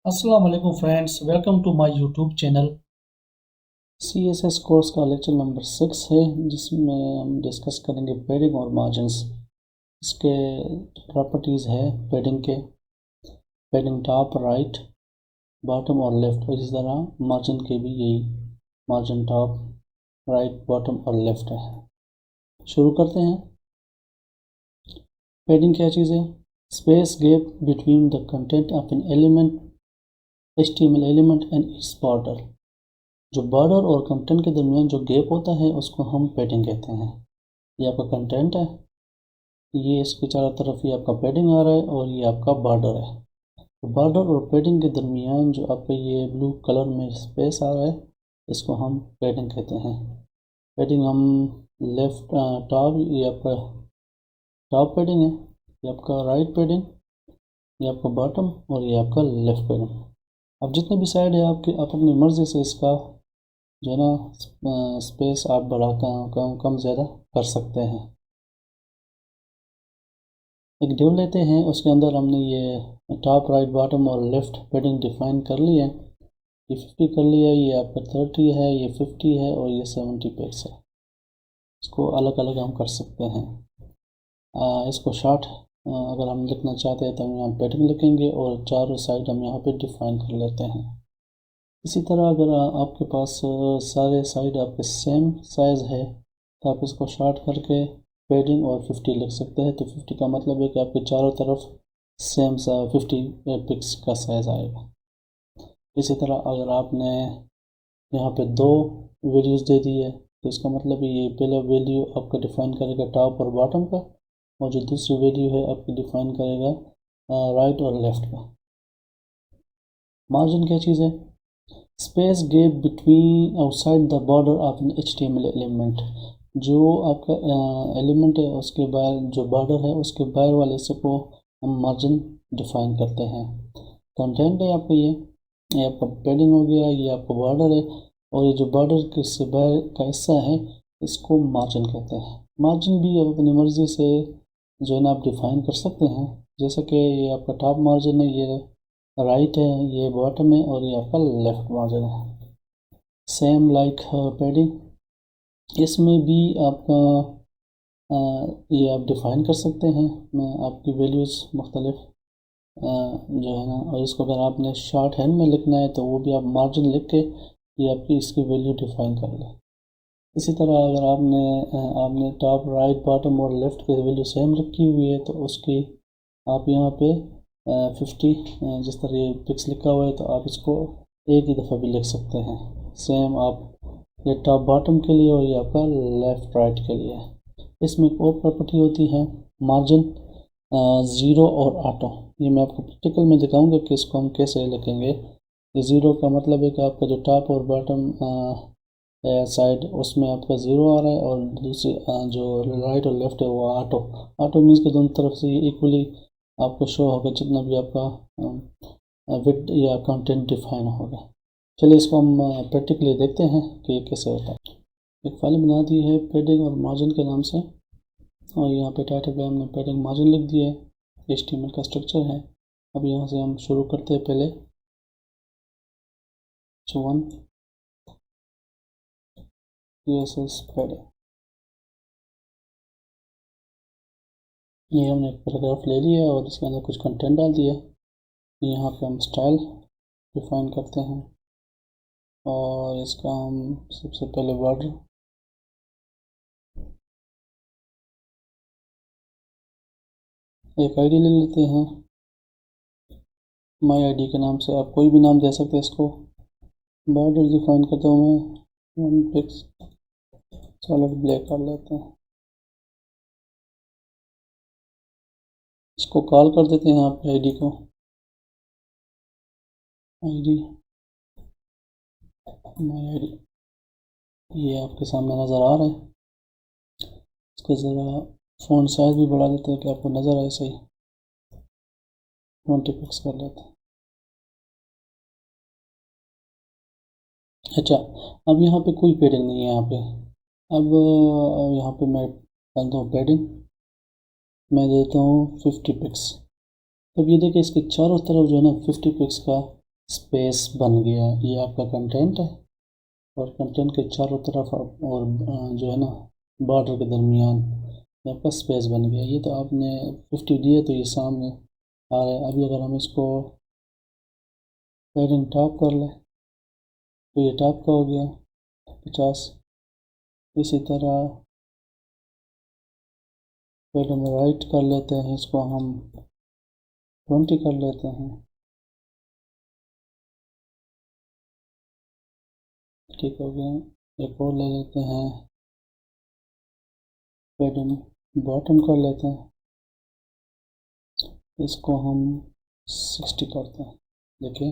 अस्सलाम वालेकुम friends, welcome to my YouTube channel. CSS course का लेक्चर नंबर 6 है, जिसमें हम डिस्कस करेंगे पैडिंग और मार्जिन्स। इसके प्रॉपर्टीज़ है पैडिंग के, पैडिंग टॉप, राइट, बॉटम और लेफ़्ट, और इसी तरह मार्जिन के भी यही, मार्जिन टॉप, राइट, बॉटम और लेफ़्ट है। शुरू करते हैं। पैडिंग क्या चीज़ है? Space gap between the content of an element, HTML element and its border. जो बॉर्डर और कंटेंट के दरमियान जो गैप होता है उसको हम पैडिंग कहते हैं। ये आपका कंटेंट है, ये इसके चारों तरफ ये आपका पैडिंग आ रहा है और ये आपका बॉर्डर है। तो बॉर्डर और पैडिंग के दरमियान जो आपका ये ब्लू कलर में स्पेस आ रहा है, इसको हम पैडिंग कहते हैं। पैडिंग हम लेफ्ट टॉप, ये आपका टॉप पैडिंग है, ये आपका राइट पैडिंग, ये आपका बॉटम और ये आपका लेफ्ट पैडिंग। अब जितने भी साइड है आपके, आप अपनी मर्ज़ी से इसका जो है ना स्पेस आप बढ़ा कम ज़्यादा कर सकते हैं। एक डिव लेते हैं, उसके अंदर हमने ये टॉप, राइट, बॉटम और लेफ़्ट पैडिंग डिफाइन कर ली है। ये 50 कर लिया, ये आपका 30 है, ये 50 है और ये 70 पिक्स है। इसको अलग अलग हम कर सकते हैं। इसको शॉर्ट अगर हम लिखना चाहते हैं तो हम यहाँ पैडिंग लिखेंगे और चारों साइड हम यहाँ पे डिफाइन कर लेते हैं। इसी तरह अगर आपके पास सारे साइड आपके सेम साइज़ है तो आप इसको शॉर्ट करके पैडिंग और 50 लिख सकते हैं। तो 50 का मतलब है कि आपके चारों तरफ सेम सा 50 पिक्स का साइज़ आएगा। इसी तरह अगर आपने यहाँ पे दो वैल्यूज़ दे दी है तो इसका मतलब ये पहला वैल्यू आपका डिफ़ाइन करेगा टॉप और बॉटम का, और जो दूसरी वैल्यू है आपकी डिफ़ाइन करेगा राइट और लेफ़्ट का। मार्जिन क्या चीज़ है? Space gap between outside the border of an HTML element. जो आपका एलिमेंट है उसके बाहर, जो बॉर्डर है उसके बाहर वाले हिस्से को हम मार्जिन डिफाइन करते हैं। कंटेंट है आपका, ये आपका पैडिंग हो गया, ये आपका बॉर्डर है, और ये जो बॉर्डर के से बाहर का हिस्सा है इसको मार्जिन कहते हैं। मार्जिन भी आप अपनी मर्ज़ी से जो है ना आप डिफ़ाइन कर सकते हैं। जैसे कि ये आपका टॉप मार्जिन है, ये राइट है, ये बॉटम है और ये आपका लेफ़्ट मार्जिन है। सेम लाइक पैडिंग, इसमें भी आपका ये आप डिफ़ाइन कर सकते हैं। आपकी वैल्यूज़ मुख्तलिफ जो है ना, और इसको अगर आपने शॉर्ट हैंड में लिखना है तो वो भी आप मार्जिन लिख के ये आपकी इसकी वैल्यू डिफ़ाइन कर लें। इसी तरह अगर आपने टॉप, राइट, बॉटम और लेफ़्ट की वैल्यू सेम रखी हुई है तो उसकी आप यहाँ पे 50 जिस तरह ये पिक्स लिखा हुआ है तो आप इसको एक ही दफ़ा भी लिख सकते हैं। सेम आप ये टॉप बॉटम के लिए और ये आपका लेफ़्ट राइट के लिए। इसमें एक और प्रॉपर्टी होती है मार्जिन, ज़ीरो और ऑटो। ये मैं आपको प्रैक्टिकल में दिखाऊंगा कि इसको हम कैसे लिखेंगे। ये ज़ीरो का मतलब है कि आपका जो टॉप और बॉटम साइड उसमें आपका ज़ीरो आ रहा है, और दूसरी जो राइट और लेफ़्ट है वो ऑटो। ऑटो मीन्स के दोनों तरफ से ये इक्वली आपको शो होगा जितना भी आपका विड या कंटेंट डिफाइन होगा। चलिए इसको हम प्रैक्टिकली देखते हैं कि ये कैसे होता है। एक फाइल बना दी है पैडिंग और मार्जिन के नाम से, और यहाँ पे टाइटल पे हमने पैडिंग मार्जिन लिख दिया है। HTML का स्ट्रक्चर है। अब यहाँ से हम शुरू करते हैं। पहले वन CSS पैडिंग, ये हमने एक पैराग्राफ ले लिया और इसके अंदर कुछ कंटेंट डाल दिया। यहाँ पे हम स्टाइल डिफाइन करते हैं और इसका हम सबसे पहले बॉर्डर, एक आईडी ले लेते हैं माई आईडी के नाम से, आप कोई भी नाम दे सकते हैं इसको। बॉर्डर डिफाइन करता हूँ मैं 1 पिक्स, सॉलिड ब्लैक कर लेते हैं। इसको कॉल कर देते हैं आप आईडी को, आईडी माई आईडी, ये आपके सामने नज़र आ रहा है। इसको ज़रा फ़ॉन्ट साइज़ भी बढ़ा देते हैं कि आपको नज़र आए सही। 20 पिक्स कर लेते हैं। अच्छा, अब यहाँ पे कोई पैडिंग नहीं है यहाँ पे। अब यहाँ पे मैं डालता हूँ पैडिंग, मैं देता हूँ 50 पिक्स। अब ये देखिए इसके चारों तरफ जो है ना 50 पिक्स का स्पेस बन गया। ये आपका कंटेंट है और कंटेंट के चारों तरफ और जो है ना बॉर्डर के दरमियान ये आपका स्पेस बन गया। ये तो आपने 50 दिए तो ये सामने आ रहा है। अभी अगर हम इसको पैडिंग टॉप कर लें तो ये टॉप का हो गया 50। इसी तरह पैडिंग राइट कर लेते हैं, इसको हम 20 कर लेते हैं। ठीक हो गया। एक और ले लेते हैं, पैडिंग बॉटम कर लेते हैं, इसको हम 60 करते हैं। देखिए,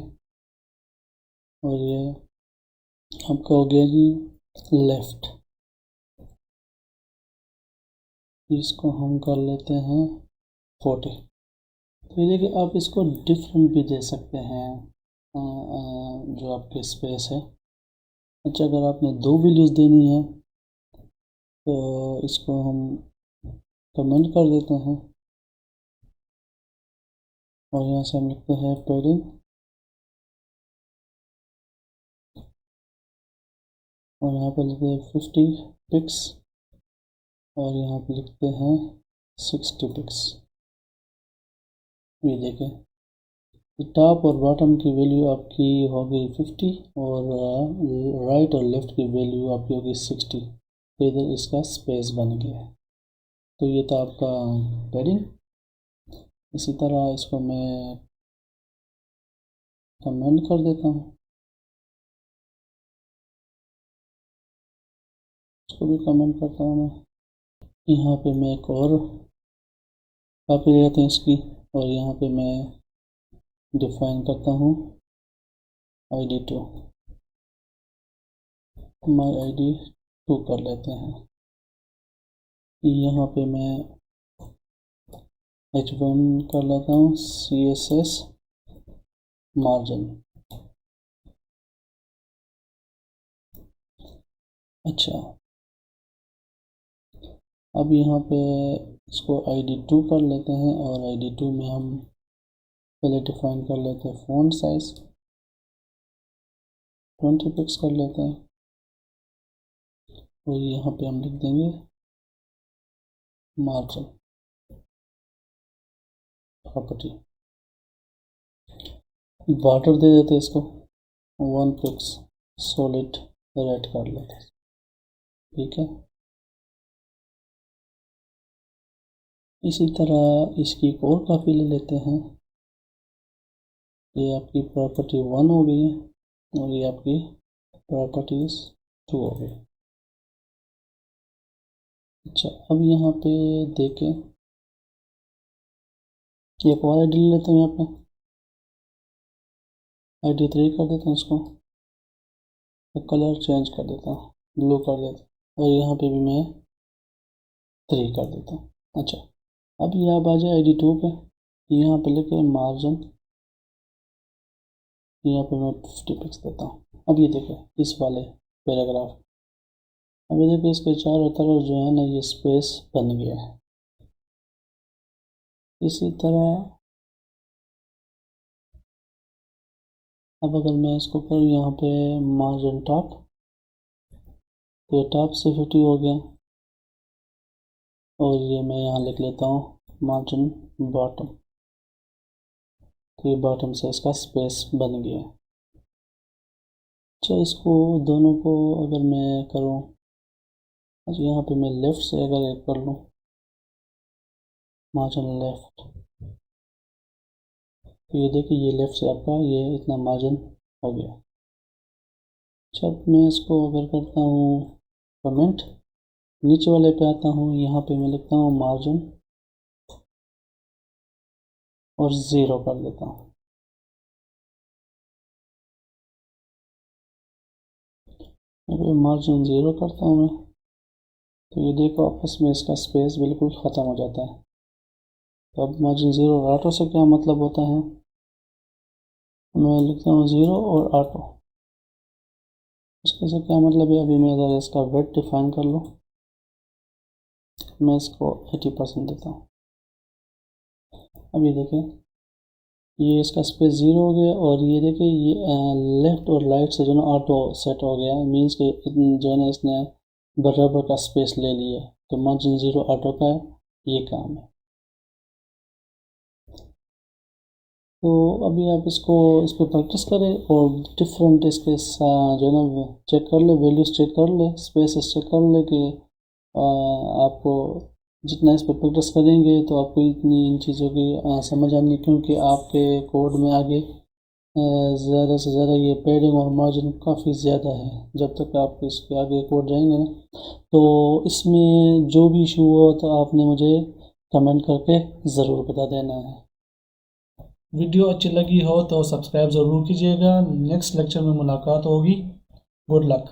और ये आपका हो गया जी लेफ़्ट। इसको हम कर लेते हैं 40। तो ये देखिए, आप इसको डिफरेंट भी दे सकते हैं जो आपके स्पेस है। अच्छा, अगर आपने 2 वैल्यूज़ देनी है तो इसको हम कमेंट कर देते हैं और यहाँ से हम लिखते हैं पैडिंग और यहाँ पर लिखते हैं 50 पिक्स और यहाँ पर लिखते हैं 60 पिक्स। ये देखें, टॉप और बॉटम की वैल्यू आपकी हो गई 50 और राइट और लेफ़्ट की वैल्यू आपकी होगी 60। तो इधर इसका स्पेस बन गया है। तो ये था आपका पैडिंग। इसी तरह इसको मैं कमेंट कर देता हूँ, इसको भी कमेंट करता हूँ मैं। यहाँ पे मैं एक और कॉपी ले लेते हैं इसकी और यहाँ पे मैं डिफाइन करता हूँ ID2, माई ID2 कर लेते हैं। यहाँ पे मैं H1 कर लेता हूँ CSS मार्जिन। अच्छा, अब यहाँ पे इसको ID2 कर लेते हैं और ID2 में हम पहले डिफाइन कर लेते हैं फ़ॉन्ट साइज़ 20 पिक्स कर लेते हैं और यहाँ पे हम लिख देंगे मार्जिन प्रॉपर्टी। बॉर्डर दे देते हैं इसको 1 पिक्स सॉलिड रेड कर लेते हैं। ठीक है, इसी तरह इसकी एक और कॉपी ले लेते हैं। ये आपकी प्रॉपर्टी 1 हो गई है और ये आपकी प्रॉपर्टीज 2 हो गई। अच्छा, अब यहाँ पे देखें, एक और ID ले लेते हैं। यहाँ पे ID3 कर देता हूँ, इसको तो कलर चेंज कर देता हूँ, ब्लू कर देता हूँ और यहाँ पे भी मैं 3 कर देता हूँ। अच्छा, अब ये आप आ जाए ID2 पे, यहाँ पे लिखे मार्जिन, यहाँ पे मैं 50 पिक्स देता हूँ। अब ये देखें इस वाले पैराग्राफ, अब ये देखिए इसके चारों तरफ जो है ना ये स्पेस बन गया है। इसी तरह अब अगर मैं इसको करूँ यहाँ पे मार्जिन टॉप, तो टॉप से 50 हो गया और ये मैं यहाँ लिख लेता हूँ मार्जिन बॉटम, तो ये बॉटम से इसका स्पेस बन गया। अच्छा, इसको दोनों को अगर मैं करूँ, अच्छा यहाँ पे मैं लेफ़्ट से अगर एक कर लूँ मार्जिन लेफ़्ट, तो ये देखिए ये लेफ़्ट से आपका ये इतना मार्जिन हो गया। अच्छा, मैं इसको अगर करता हूँ कमेंट, नीचे वाले पे आता हूँ, यहाँ पे मैं लिखता हूँ मार्जिन और 0 कर देता हूँ। अगर मार्जिन 0 करता हूँ मैं, तो ये देखो आपस में इसका स्पेस बिल्कुल ख़त्म हो जाता है। तो अब मार्जिन 0 और ऑटो से क्या मतलब होता है, मैं लिखता हूँ 0 और ऑटो, इसके से क्या मतलब है। अभी मैं अगर इसका वेट डिफाइन कर लूँ, मैं इसको 80% देता हूँ। अब ये देखें ये इसका स्पेस 0 हो गया, और ये देखिए ये लेफ़्ट और राइट से जो है ना ऑटो सेट हो गया, मीन्स कि जो है ना इसने बराबर का स्पेस ले लिया। तो मार्जिन 0 ऑटो का ये काम है। तो अभी आप इसको इस पर प्रैक्टिस करें और डिफरेंट इसके जो है ना चेक कर ले, वैल्यूज़ चेक कर ले, स्पेसेस चेक कर ले कि आपको जितना इस पर प्रैक्टिस करेंगे तो आपको इतनी इन चीज़ों की समझ आनी, क्योंकि आपके कोड में आगे ज़्यादा से ज़्यादा ये पैडिंग और मार्जिन काफ़ी ज़्यादा है। जब तक आप इसके आगे कोड जाएंगे ना, तो इसमें जो भी इशू हुआ तो आपने मुझे कमेंट करके ज़रूर बता देना है। वीडियो अच्छी लगी हो तो सब्सक्राइब ज़रूर कीजिएगा। नेक्स्ट लेक्चर में मुलाकात होगी। Good luck.